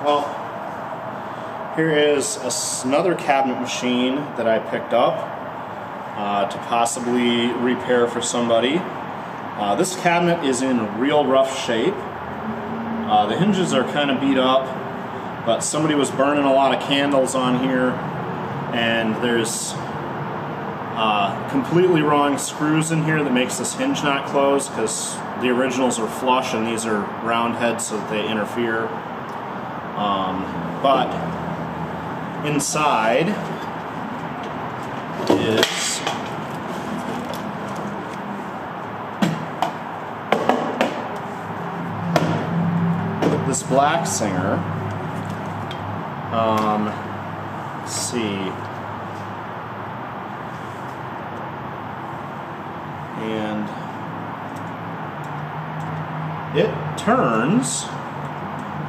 Well, here is another cabinet machine that I picked up to possibly repair for somebody. This cabinet is in real rough shape. The hinges are kind of beat up, but somebody was burning a lot of candles on here, and there's completely wrong screws in here that makes this hinge not close, because the originals are flush and these are round heads so that they interfere. But inside is this Black Singer. Let's see. And it turns,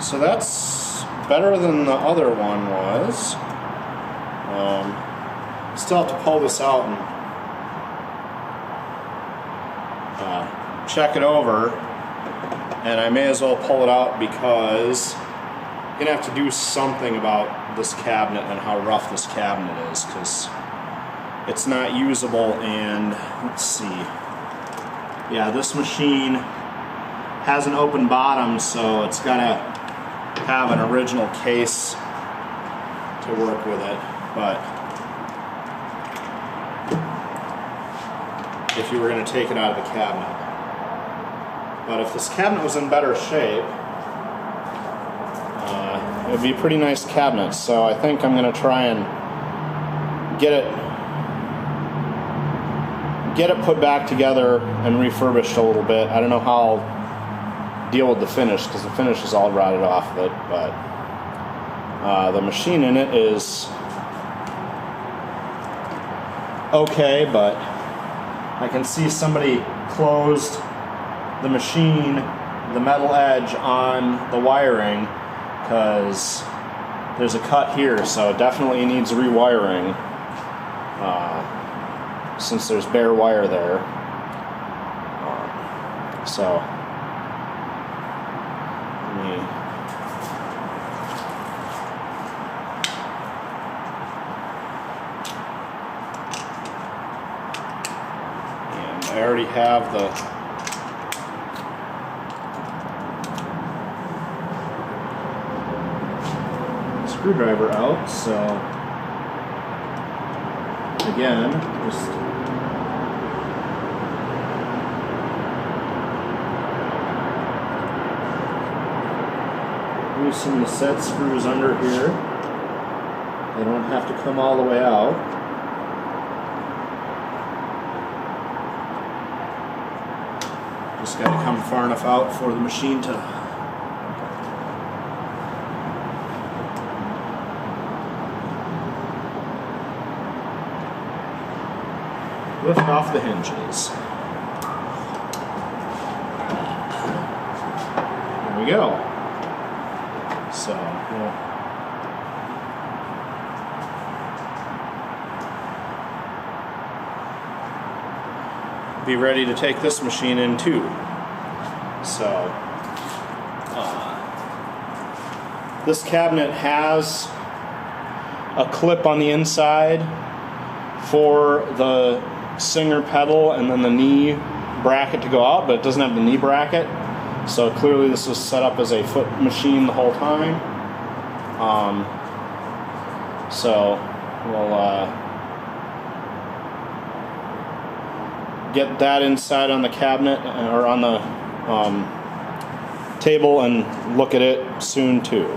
so that's better than the other one was. Still have to pull this out and check it over, and I may as well pull it out because I'm gonna have to do something about this cabinet and how rough this cabinet is, because it's not usable. And let's see, yeah, this machine has an open bottom, so it's gotta have an original case to work with it. But if you were going to take it out of the cabinet, but if this cabinet was in better shape, it would be a pretty nice cabinet. So I think I'm going to try and get it put back together and refurbished a little bit. I don't know how I'll deal with the finish, because the finish is all rotted off of it, but the machine in it is okay. But I can see somebody closed the machine, the metal edge on the wiring, because there's a cut here, so it definitely needs rewiring, since there's bare wire there. So I already have the screwdriver out, so again, just loosen the set screws under here. They don't have to come all the way out. Just got to come far enough out for the machine to lift off the hinges. There we go. So we'll be ready to take this machine in too. So this cabinet has a clip on the inside for the Singer pedal and then the knee bracket to go out, but it doesn't have the knee bracket, so clearly this was set up as a foot machine the whole time. So we'll get that inside on the cabinet or on the table and look at it soon too.